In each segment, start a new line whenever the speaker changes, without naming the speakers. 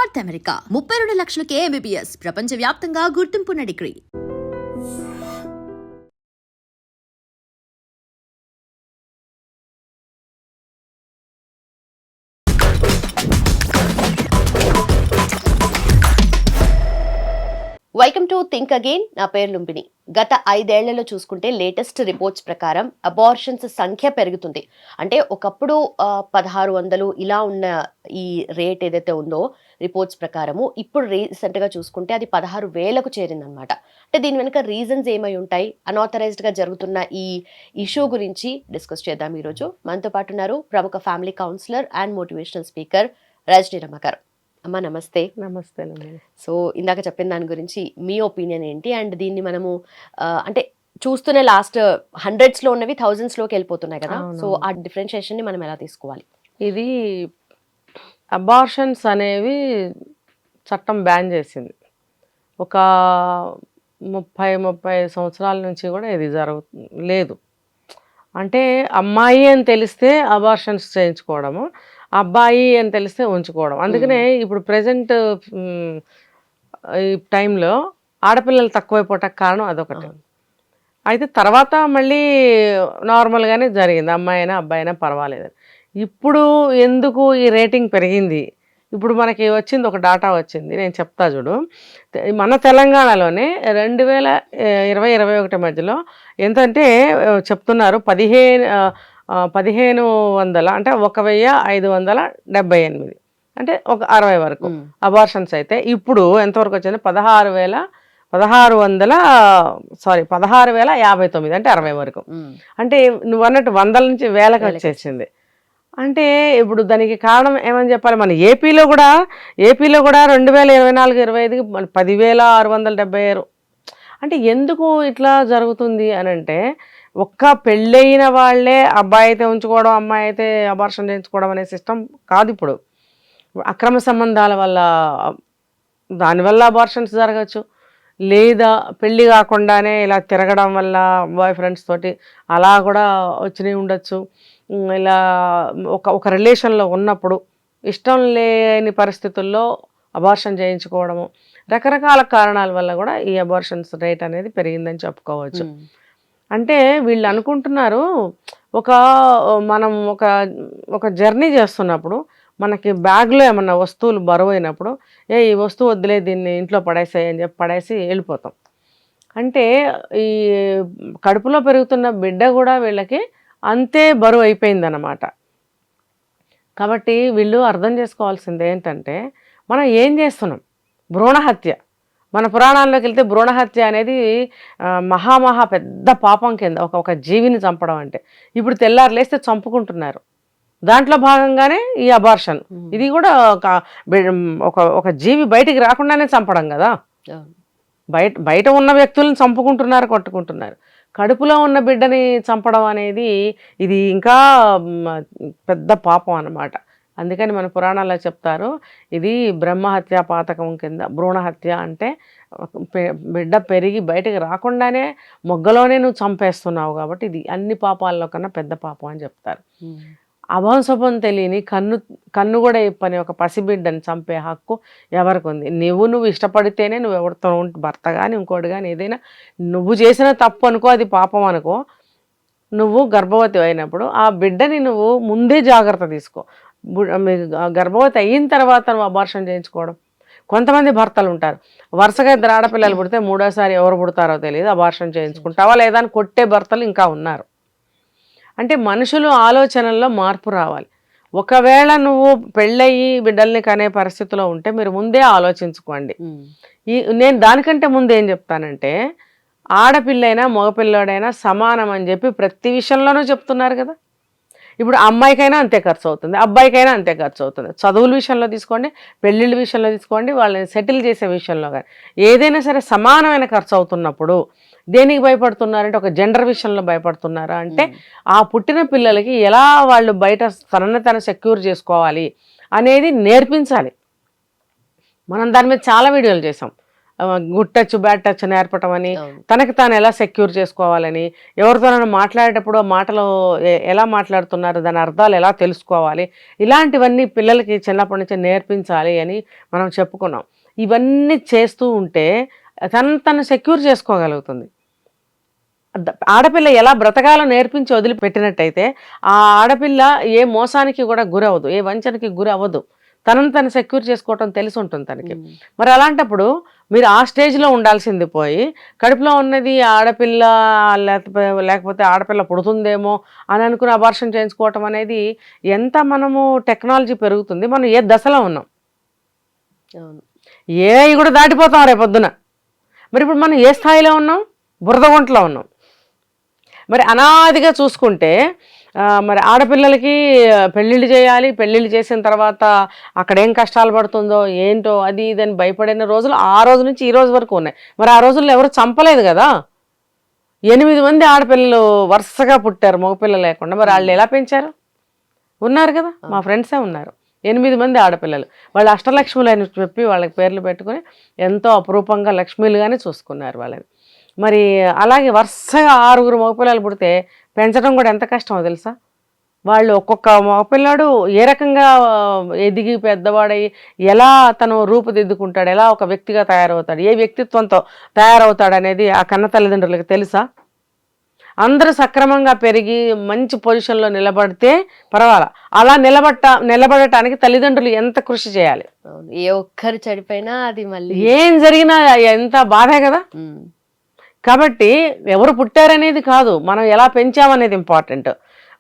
North America 32 లక్షలకే MBBS ప్రపంచవ్యాప్తంగా గుర్తింపున్న డిగ్రీ.
Welcome to think again. నా పేరు లుంబిని. గత 5 ఏళ్లలో చూసుకుంటే లేటెస్ట్ రిపోర్ట్స్ ప్రకారం అబార్షన్స్ సంఖ్య పెరుగుతుంది. అంటే ఒకప్పుడు 1600 ఇలా ఉన్న ఈ రేట్ ఏదైతే ఉందో రిపోర్ట్స్ ప్రకారము ఇప్పుడు రీసెంట్గా చూసుకుంటే అది 16,000కు చేరిందనమాట. అంటే దీని వెనుక రీజన్స్ ఏమై ఉంటాయి, అన్ఆథరైజ్డ్గా జరుగుతున్న ఈ ఇష్యూ గురించి డిస్కస్ చేద్దాం ఈరోజు. మనతో పాటు ఉన్నారు ప్రముఖ family counsellor and motivational speaker Rajani Rama garu. అమ్మా నమస్తే.
నమస్తే.
సో ఇందాక చెప్పిన దాని గురించి మీ ఒపీనియన్ ఏంటి? అండ్ దీన్ని మనము అంటే చూస్తూనే లాస్ట్ 100s ఉన్నవి 1000sలోకి వెళ్ళిపోతున్నాయి కదా. సో ఆ డిఫరెన్షియేషన్ని మనం ఎలా తీసుకోవాలి?
ఇది అబార్షన్స్ అనేవి చట్టం బ్యాన్ చేసింది. ఒక 30 సంవత్సరాల నుంచి కూడా ఇది లేదు. అంటే అమ్మాయి అని తెలిస్తే అబార్షన్స్ చేయించుకోవడము, అబ్బాయి అని తెలిస్తే ఉంచుకోవడం. అందుకనే ఇప్పుడు ప్రజెంట్ ఈ టైంలో ఆడపిల్లలు తక్కువైపోవటానికి కారణం అదొకటి. అయితే తర్వాత మళ్ళీ నార్మల్గానే జరిగింది, అమ్మాయి అయినా అబ్బాయి అయినా పర్వాలేదు. ఇప్పుడు ఎందుకు ఈ రేటింగ్ పెరిగింది? ఇప్పుడు మనకి వచ్చింది ఒక డాటా వచ్చింది, నేను చెప్తా చూడు. మన తెలంగాణలోనే 2020-21 మధ్యలో ఎంతంటే చెప్తున్నారు 1500 అంటే 1578 అంటే ఒక 60 వరకు అబార్షన్స్ అయితే ఇప్పుడు ఎంతవరకు వచ్చింది? 16,059 అంటే 60 వరకు. అంటే నువ్వు అన్నట్టు వందల నుంచి వేలకు వచ్చేసింది. అంటే ఇప్పుడు దానికి కారణం ఏమని చెప్పాలి? మన ఏపీలో కూడా 2024-25కి 10,676. అంటే ఎందుకు ఇట్లా జరుగుతుంది అని అంటే, ఒక్క పెళ్ళైన వాళ్ళే అబ్బాయి అయితే ఉంచుకోవడం, అమ్మాయి అయితే అబార్షన్ చేయించుకోవడం అనే సిస్టమ్ కాదు. ఇప్పుడు అక్రమ సంబంధాల వల్ల దానివల్ల అబార్షన్స్ జరగచ్చు, లేదా పెళ్ళి కాకుండానే ఇలా తిరగడం వల్ల బాయ్ ఫ్రెండ్స్ తోటి అలా కూడా వచ్చినవి ఉండొచ్చు. ఇలా ఒక రిలేషన్లో ఉన్నప్పుడు ఇష్టం లేని పరిస్థితుల్లో అబార్షన్ చేయించుకోవడము, రకరకాల కారణాల వల్ల కూడా ఈ అబార్షన్స్ రేట్ అనేది పెరిగిందని చెప్పుకోవచ్చు. అంటే వీళ్ళు అనుకుంటున్నారు, మనం ఒక జర్నీ చేస్తున్నప్పుడు మనకి బ్యాగ్లో ఏమన్నా వస్తువులు బరువు అయినప్పుడు ఈ వస్తువు వద్దులే, దీన్ని ఇంట్లో పడేసాయి అని చెప్పి పడేసి వెళ్ళిపోతాం. అంటే ఈ కడుపులో పెరుగుతున్న బిడ్డ కూడా వీళ్ళకి అంతే బరువు అయిపోయిందన్నమాట. కాబట్టి వీళ్ళు అర్థం చేసుకోవాల్సింది ఏంటంటే, మనం ఏం చేస్తున్నాం? భ్రూణహత్య. మన పురాణాల్లోకి వెళ్తే భ్రూణహత్య అనేది మహా పెద్ద పాపం కింద, ఒక జీవిని చంపడం అంటే. ఇప్పుడు తెల్లారు లేస్తే చంపుకుంటున్నారు. దాంట్లో భాగంగానే ఈ అబార్షన్. ఇది కూడా ఒక జీవి బయటికి రాకుండానే చంపడం కదా. బయట ఉన్న వ్యక్తులను చంపుకుంటున్నారు, కొట్టుకుంటున్నారు. కడుపులో ఉన్న బిడ్డని చంపడం అనేది ఇది ఇంకా పెద్ద పాపం అన్నమాట. అందుకని మన పురాణాల్లో చెప్తారు, ఇది బ్రహ్మహత్య పాతకం కింద. భ్రూణహత్య అంటే బిడ్డ పెరిగి బయటకు రాకుండానే మొగ్గలోనే నువ్వు చంపేస్తున్నావు, కాబట్టి ఇది అన్ని పాపాల్లో కన్నా పెద్ద పాపం అని చెప్తారు. అభంశుభం తెలియని కన్ను కూడా ఇప్పని ఒక పసిబిడ్డని చంపే హక్కు ఎవరికి ఉంది? నువ్వు ఇష్టపడితేనే, నువ్వు ఎవరితో భర్త కానీ ఇంకోటి కానీ ఏదైనా నువ్వు చేసిన తప్పు అనుకో, అది పాపం అనుకో. నువ్వు గర్భవతి అయినప్పుడు ఆ బిడ్డని నువ్వు ముందే జాగ్రత్త తీసుకో. గర్భవతి అయిన తర్వాత నువ్వు అబార్షన్ చేయించుకోవడం. కొంతమంది భర్తలు ఉంటారు, వరుసగా 2 ఆడపిల్లలు పుడితే 3వసారి ఎవరు పుడతారో తెలియదు, అబార్షన్ చేయించుకుంటావా లేదా అని కొట్టే భర్తలు ఇంకా ఉన్నారు. అంటే మనుషులు ఆలోచనల్లో మార్పు రావాలి. ఒకవేళ నువ్వు పెళ్ళయి బిడ్డల్ని కనే పరిస్థితిలో ఉంటే మీరు ముందే ఆలోచించుకోండి. నేను దానికంటే ముందు ఏం చెప్తానంటే, ఆడపిల్లైనా మగపిల్లాడైనా సమానం అని చెప్పి ప్రతి విషయంలోనూ చెప్తున్నారు కదా. ఇప్పుడు అమ్మాయికైనా అంతే ఖర్చు అవుతుంది, అబ్బాయికైనా అంతే ఖర్చు అవుతుంది. చదువుల విషయంలో తీసుకోండి, పెళ్ళిళ్ళ విషయంలో తీసుకోండి, వాళ్ళని సెటిల్ చేసే విషయంలో కానీ ఏదైనా సరే సమానమైన ఖర్చు అవుతున్నప్పుడు దేనికి భయపడుతున్నారంటే, ఒక జెండర్ విషయంలో భయపడుతున్నారా అంటే, ఆ పుట్టిన పిల్లలకి ఎలా వాళ్ళు బయట తనను సెక్యూర్ చేసుకోవాలి అనేది నేర్పించాలి. మనం దాని మీద చాలా వీడియోలు చేసాం. గుడ్ టచ్ బ్యాడ్ టచ్ నేర్పటం అని,
అవును.
తనకి తాను ఎలా సెక్యూర్ చేసుకోవాలని, ఎవరితోనైనా మాట్లాడేటప్పుడు ఆ మాటలు ఎలా మాట్లాడుతున్నారు, దాని అర్థాలు ఎలా తెలుసుకోవాలి, ఇలాంటివన్నీ పిల్లలకి చిన్నప్పటి నుంచి నేర్పించాలి అని మనం చెప్పుకున్నాం. ఇవన్నీ చేస్తూ ఉంటే తను సెక్యూర్ చేసుకోగలుగుతుంది. ఆడపిల్ల ఎలా బ్రతకాలో నేర్పించి వదిలిపెట్టినట్టయితే ఆ ఆడపిల్ల ఏ మోసానికి కూడా గురవదు, ఏ వంచనకి గురి అవ్వదు. తనను తను సెక్యూర్ చేసుకోవటం తెలిసి ఉంటుంది తనకి. మరి అలాంటప్పుడు మీరు ఆ స్టేజ్లో ఉండాల్సింది పోయి, కడుపులో ఉన్నది ఆడపిల్ల లేకపోతే ఆడపిల్ల పుడుతుందేమో అని అనుకుని అబార్షన్ చేయించుకోవటం అనేది, ఎంత మనము టెక్నాలజీ పెరుగుతుంది, మనం ఏ దశలో ఉన్నాం, ఏ కూడా దాటిపోతాం రేపొద్దున. మరి ఇప్పుడు మనం ఏ స్థాయిలో ఉన్నాం, బురదగుంటలో ఉన్నాం. మరి అనాదిగా చూసుకుంటే మరి ఆడపిల్లలకి పెళ్ళిళ్ళు చేయాలి, పెళ్ళిళ్ళు చేసిన తర్వాత అక్కడ ఏం కష్టాలు పడుతుందో ఏంటో అది ఇదని భయపడిన రోజులు ఆ రోజు నుంచి ఈ రోజు వరకు ఉన్నాయి. మరి ఆ రోజుల్లో ఎవరు చంపలేదు కదా, 8 మంది ఆడపిల్లలు వరుసగా పుట్టారు మగపిల్లలు లేకుండా. మరి వాళ్ళు ఎలా పెంచారు? ఉన్నారు కదా, మా ఫ్రెండ్సే ఉన్నారు 8 మంది ఆడపిల్లలు. వాళ్ళు అష్టలక్ష్ములు అని చెప్పి వాళ్ళకి పేర్లు పెట్టుకుని ఎంతో అపురూపంగా లక్ష్మీలుగానే చూసుకున్నారు వాళ్ళని. మరి అలాగే వరుసగా 6 మగపిల్లలు పుడితే పెంచడం కూడా ఎంత కష్టమో తెలుసా. వాళ్ళు ఒక్కొక్క మగపిల్లాడు ఏ రకంగా ఎదిగి పెద్దవాడై ఎలా తను రూపుదిద్దుకుంటాడు, ఎలా ఒక వ్యక్తిగా తయారవుతాడు, ఏ వ్యక్తిత్వంతో తయారవుతాడు అనేది ఆ కన్న తల్లిదండ్రులకు తెలుసా? అందరూ సక్రమంగా పెరిగి మంచి పొజిషన్లో నిలబడితే పర్వాలా, అలా నిలబడటానికి తల్లిదండ్రులు ఎంత కృషి చేయాలి.
ఏ ఒక్కరు చెడిపోయినా అది మళ్ళీ
ఏం జరిగినా ఎంత బాధే కదా. కాబట్టి ఎవరు పుట్టారనేది కాదు, మనం ఎలా పెంచామనేది ఇంపార్టెంట్.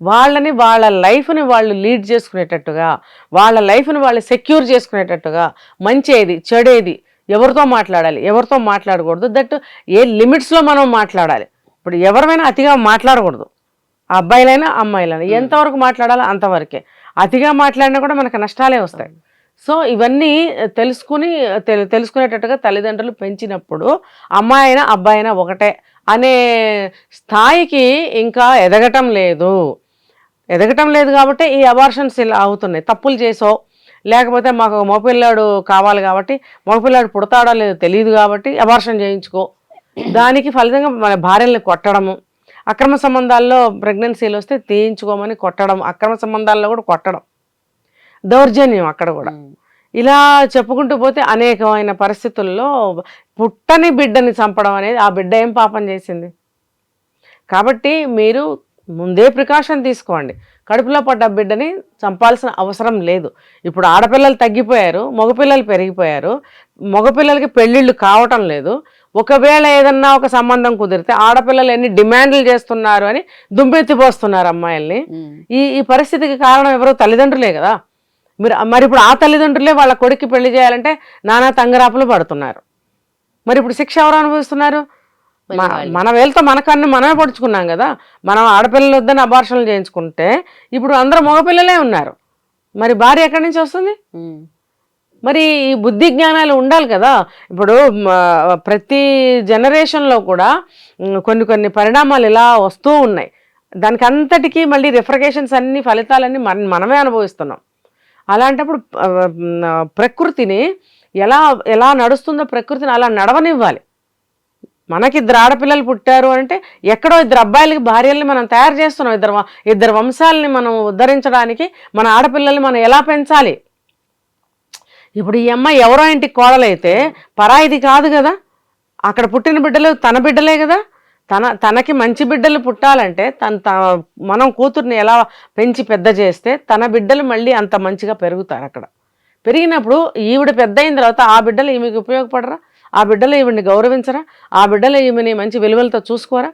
వాళ్ళని వాళ్ళ లైఫ్ని వాళ్ళు లీడ్ చేసుకునేటట్టుగా, వాళ్ళ లైఫ్ని వాళ్ళు సెక్యూర్ చేసుకునేటట్టుగా, మంచేది చెడేది ఎవరితో మాట్లాడాలి, ఎవరితో మాట్లాడకూడదు, దట్ ఏ లిమిట్స్లో మనం మాట్లాడాలి. ఇప్పుడు ఎవరైనా అతిగా మాట్లాడకూడదు, అబ్బాయిలైనా అమ్మాయిలైనా ఎంతవరకు మాట్లాడాలో అంతవరకే. అతిగా మాట్లాడినా కూడా మనకు నష్టాలే వస్తాయి. సో ఇవన్నీ తెలుసుకునేటట్టుగా తల్లిదండ్రులు పెంచినప్పుడు అమ్మాయి అయినా అబ్బాయి అయినా ఒకటే అనే స్థాయికి ఇంకా ఎదగటం లేదు కాబట్టి ఈ అబార్షన్స్ ఇలా అవుతున్నాయి. తప్పులు చేసో లేకపోతే మాకు మగపిల్లాడు కావాలి కాబట్టి, మగపిల్లాడు పుడతాడో లేదో తెలియదు కాబట్టి అబార్షన్ చేయించుకో, దానికి ఫలితంగా మన భార్యల్ని కొట్టడము, అక్రమ సంబంధాల్లో ప్రెగ్నెన్సీలు వస్తే తీయించుకోమని కొట్టడం, అక్రమ సంబంధాల్లో కూడా కొట్టడం, దౌర్జన్యం అక్కడ కూడా. ఇలా చెప్పుకుంటూ పోతే అనేకమైన పరిస్థితుల్లో పుట్టని బిడ్డని చంపడం అనేది, ఆ బిడ్డ ఏం పాపం చేసింది? కాబట్టి మీరు ముందే ప్రికాషన్ తీసుకోండి. కడుపులో పడ్డ బిడ్డని చంపాల్సిన అవసరం లేదు. ఇప్పుడు ఆడపిల్లలు తగ్గిపోయారు, మగపిల్లలు పెరిగిపోయారు, మగపిల్లలకి పెళ్ళిళ్ళు కావటం లేదు. ఒకవేళ ఏదన్నా ఒక సంబంధం కుదిరితే ఆడపిల్లలు ఎన్ని డిమాండ్లు చేస్తున్నారు అని దుమ్మెత్తిపోస్తున్నారు అమ్మాయిల్ని. ఈ పరిస్థితికి కారణం ఎవరో తల్లిదండ్రులే కదా. మరి ఇప్పుడు ఆ తల్లిదండ్రులే వాళ్ళ కొడుక్కి పెళ్లి చేయాలంటే నానా తంగరాపులు పడుతున్నారు. మరి ఇప్పుడు శిక్ష ఎవరు అనుభవిస్తున్నారు? మన వేలతో మన కన్ను మనమే పడుచుకున్నాం కదా. మనం ఆడపిల్లలు వద్దని అబార్షన్లు చేయించుకుంటే ఇప్పుడు అందరూ మగపిల్లలే ఉన్నారు. మరి భార్య ఎక్కడి నుంచి వస్తుంది? మరి ఈ బుద్ధి జ్ఞానాలు ఉండాలి కదా. ఇప్పుడు ప్రతి జనరేషన్లో కూడా కొన్ని పరిణామాలు ఇలా వస్తూ ఉన్నాయి. దానికి అంతటికీ మళ్ళీ రిఫ్రికేషన్స్ అన్ని ఫలితాలన్నీ మనమే అనుభవిస్తున్నాం. అలాంటప్పుడు ప్రకృతిని ఎలా నడుస్తుందో ప్రకృతిని అలా నడవనివ్వాలి. మనకి 2 ఆడపిల్లలు పుట్టారు అంటే ఎక్కడో 2 అబ్బాయిలకి భార్యల్ని మనం తయారు చేస్తున్నాం. ఇద్దరు వంశాలని మనం ఉద్ధరించడానికి మన ఆడపిల్లల్ని మనం ఎలా పెంచాలి? ఇప్పుడు ఈ అమ్మాయి ఎవరో ఇంటికి కోడలైతే పరాయిది కాదు కదా. అక్కడ పుట్టిన బిడ్డలు తన బిడ్డలే కదా. తనకి మంచి బిడ్డలు పుట్టాలంటే మనం కూతుర్ని ఎలా పెంచి పెద్ద చేస్తే తన బిడ్డలు మళ్ళీ అంత మంచిగా పెరుగుతారు. అక్కడ పెరిగినప్పుడు ఈవిడ పెద్ద అయిన తర్వాత ఆ బిడ్డలు ఈమెకి ఉపయోగపడరా? ఆ బిడ్డలు ఈవిడిని గౌరవించరా? ఆ బిడ్డలు ఈమెని మంచి విలువలతో చూసుకోరా?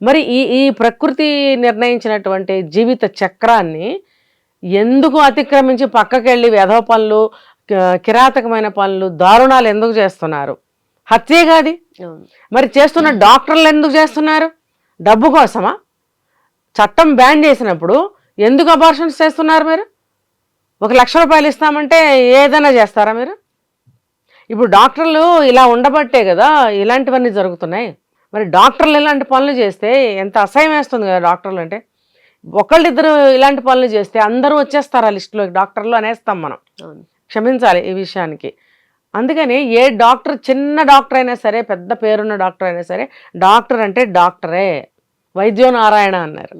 మరి ఈ ప్రకృతి నిర్ణయించినటువంటి జీవిత చక్రాన్ని ఎందుకు అతిక్రమించి పక్కకెళ్ళి వెధవ పనులు, కిరాతకమైన పనులు, దారుణాలు ఎందుకు చేస్తున్నారు? హత్యే కాది. మరి చేస్తున్న డాక్టర్లు ఎందుకు చేస్తున్నారు? డబ్బు కోసమా? చట్టం బ్యాన్ చేసినప్పుడు ఎందుకు అబార్షన్స్ చేస్తున్నారు? మీరు 1 లక్ష రూపాయలు ఇస్తామంటే ఏదైనా చేస్తారా మీరు? ఇప్పుడు డాక్టర్లు ఇలా ఉండబట్టే కదా ఇలాంటివన్నీ జరుగుతున్నాయి. మరి డాక్టర్లు ఇలాంటి పనులు చేస్తే ఎంత అసహ్యం వేస్తుంది కదా. డాక్టర్లు అంటే ఒకళ్ళిద్దరు ఇలాంటి పనులు చేస్తే అందరూ వచ్చేస్తారు ఆ లిస్టులో, డాక్టర్లు అనేస్తాం మనం. క్షమించాలి ఈ విషయానికి. అందుకని ఏ డాక్టర్, చిన్న డాక్టర్ అయినా సరే, పెద్ద పేరున్న డాక్టర్ అయినా సరే, డాక్టర్ అంటే డాక్టరే, వైద్యో నారాయణ అన్నారు.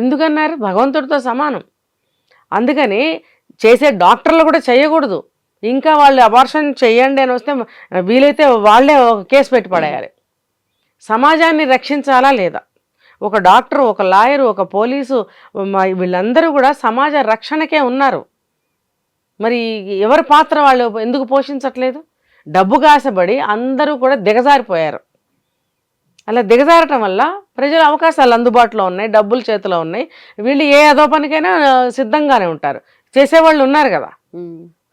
ఎందుకన్నారు? భగవంతుడితో సమానం. అందుకని చేసే డాక్టర్లు కూడా చేయకూడదు. ఇంకా వాళ్ళు అబార్షన్ చేయండి అని వస్తే వీలైతే వాళ్ళే ఒక కేసు పెట్టి పడేయాలి. సమాజాన్ని రక్షించాలా లేదా? ఒక డాక్టర్, ఒక లాయరు, ఒక పోలీసు, వీళ్ళందరూ కూడా సమాజ రక్షణకే ఉన్నారు. మరి ఎవరి పాత్ర వాళ్ళు ఎందుకు పోషించట్లేదు? డబ్బు కాసబడి అందరూ కూడా దిగజారిపోయారు. అలా దిగజారటం వల్ల ప్రజల అవకాశాలు అందుబాటులో ఉన్నాయి, డబ్బులు చేతిలో ఉన్నాయి. వీళ్ళు ఏ అదో పనికైనా సిద్ధంగానే ఉంటారు, చేసేవాళ్ళు ఉన్నారు కదా.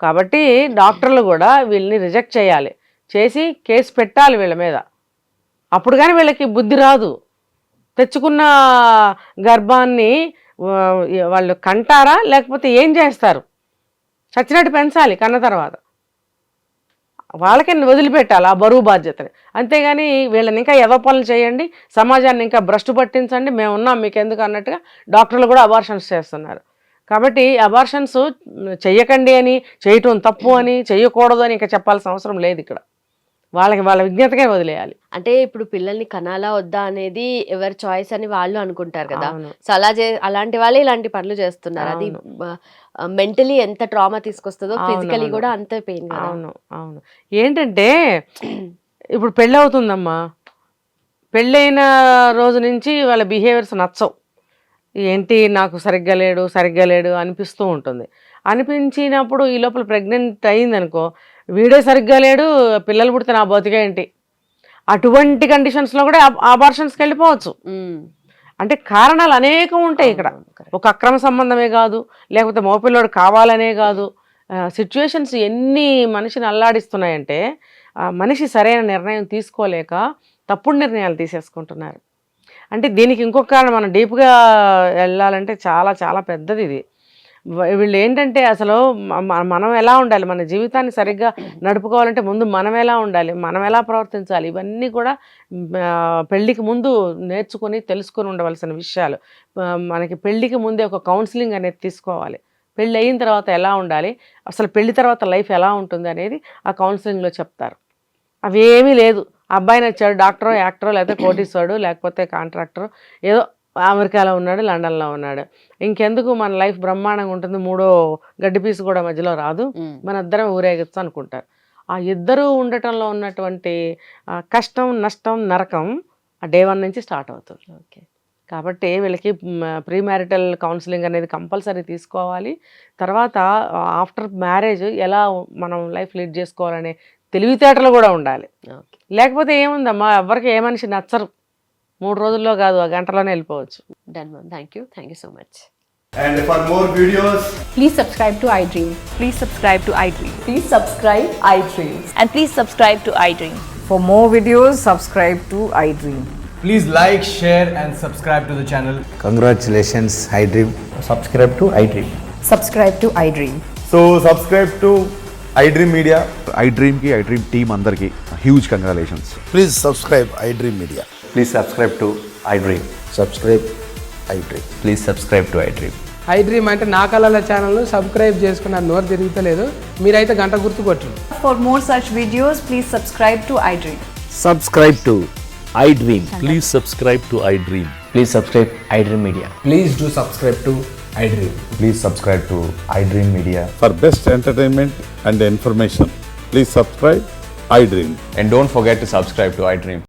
కాబట్టి డాక్టర్లు కూడా వీళ్ళని రిజెక్ట్ చేయాలి, చేసి కేసు పెట్టాలి వీళ్ళ మీద. అప్పుడు కానీ వీళ్ళకి బుద్ధి రాదు. తెచ్చుకున్న గర్భాన్ని వాళ్ళు కంటారా లేకపోతే ఏం చేస్తారు? చచ్చినట్టు పెంచాలి కన్న తర్వాత. వాళ్ళకే వదిలిపెట్టాలి ఆ బరువు బాధ్యతని. అంతేగాని వీళ్ళని ఇంకా ఏదో పనులు చేయండి, సమాజాన్ని ఇంకా భ్రష్టు పట్టించండి, మేము ఉన్నాం మీకు ఎందుకు అన్నట్టుగా డాక్టర్లు కూడా అబార్షన్స్ చేస్తున్నారు. కాబట్టి అబార్షన్స్ చెయ్యకండి అని, చేయటం తప్పు అని, చెయ్యకూడదు అని ఇంకా చెప్పాల్సిన అవసరం లేదు. ఇక్కడ వాళ్ళకి వాళ్ళ విజ్ఞతగా వదిలేయాలి.
అంటే ఇప్పుడు పిల్లల్ని కనాలా వద్దా అనేది ఎవరి చాయిస్ అని వాళ్ళు అనుకుంటారు కదా.
అవును.
సో అలాంటి వాళ్ళే ఇలాంటి పనులు చేస్తున్నారు. అది మెంటలీ ఎంత ట్రామా తీసుకొస్తుందో ఫిజికలీ కూడా అంతే పెయిన్.
అవును అవును. ఏంటంటే ఇప్పుడు పెళ్ళి అవుతుందమ్మా, పెళ్ళైన రోజు నుంచి వాళ్ళ బిహేవియర్స్ నచ్చవు. ఏంటి నాకు సరిగ్గా లేడు అనిపిస్తూ ఉంటుంది. అనిపించినప్పుడు ఈ లోపల ప్రెగ్నెంట్ అయిందనుకో, వీడే సరిగ్గా లేడు, పిల్లలు పుడితే నా బతికేంటి, అటువంటి కండిషన్స్లో కూడా అబార్షన్స్కి వెళ్ళిపోవచ్చు. అంటే కారణాలు అనేకం ఉంటాయి ఇక్కడ. ఒక అక్రమ సంబంధమే కాదు, లేకపోతే మోపిల్లోడు కావాలనే కాదు. సిచ్యువేషన్స్ ఎన్ని మనిషిని అల్లాడిస్తున్నాయంటే మనిషి సరైన నిర్ణయం తీసుకోలేక తప్పుడు నిర్ణయాలు తీసేసుకుంటున్నారు. అంటే దీనికి ఇంకొక కారణం, మనం డీప్గా వెళ్ళాలంటే చాలా చాలా పెద్దది ఇది. వీళ్ళు ఏంటంటే అసలు మనం ఎలా ఉండాలి, మన జీవితాన్ని సరిగ్గా నడుపుకోవాలంటే ముందు మనం ఎలా ఉండాలి, మనం ఎలా ప్రవర్తించాలి, ఇవన్నీ కూడా పెళ్ళికి ముందు నేర్చుకొని తెలుసుకొని ఉండవలసిన విషయాలు. మనకి పెళ్ళికి ముందే ఒక కౌన్సిలింగ్ అనేది తీసుకోవాలి. పెళ్ళి అయిన తర్వాత ఎలా ఉండాలి, అసలు పెళ్లి తర్వాత లైఫ్ ఎలా ఉంటుంది అనేది ఆ కౌన్సిలింగ్లో చెప్తారు. అవేమీ లేదు. అబ్బాయి నచ్చాడు, డాక్టరో యాక్టరో లేకపోతే కోటీశ్వరుడు లేకపోతే కాంట్రాక్టరు, ఏదో అమెరికాలో ఉన్నాడు, లండన్లో ఉన్నాడు, ఇంకెందుకు మన లైఫ్ బ్రహ్మాండంగా ఉంటుంది, మూడో గడ్డి పీసు కూడా మధ్యలో రాదు, మన ఇద్దరం ఊరేగచ్చు అనుకుంటారు. ఆ ఇద్దరు ఉండటంలో ఉన్నటువంటి కష్టం, నష్టం, నరకం ఆ డే 1 నుంచి స్టార్ట్ అవుతుంది. ఓకే. కాబట్టి వీళ్ళకి ప్రీ మ్యారిటల్ కౌన్సిలింగ్ అనేది కంపల్సరీ తీసుకోవాలి. తర్వాత ఆఫ్టర్ మ్యారేజ్ ఎలా మనం లైఫ్ లీడ్ చేసుకోవాలనే తెలివితేటలు కూడా ఉండాలి. లేకపోతే ఏముందమ్మా, ఎవరికి ఏ మనిషి నచ్చరు. 3 రోజుల్లో కాదు, ఆ గంటలోనే వెళ్ళిపోవచ్చు.
Done, ma'am. Thank you so much.
And for more videos,
Please subscribe to iDream.
Please subscribe to iDream.
Please subscribe iDream.
And please subscribe to iDream.
For more videos, subscribe to iDream.
please like, share and subscribe to the channel.
Congratulations, iDream.
Subscribe to iDream.
Subscribe to iDream.
So subscribe to iDream Media.
iDream ki iDream team andarki huge congratulations.
Please subscribe iDream Media.
Please subscribe to iDream.
Subscribe iDream.
Please subscribe to iDream.
iDream అంటే నా కళల channel subscribe చేసుకున్న నోరు తిరుగుతలేదు, మీరైతే గంట గుర్తు కొట్టండి.
For more such videos, please subscribe to iDream.
Subscribe to iDream.
Please subscribe to iDream.
Please subscribe iDream Media.
Please do subscribe to iDream.
Please subscribe to iDream Media.
For best entertainment and information, please subscribe iDream.
And don't forget to subscribe to iDream.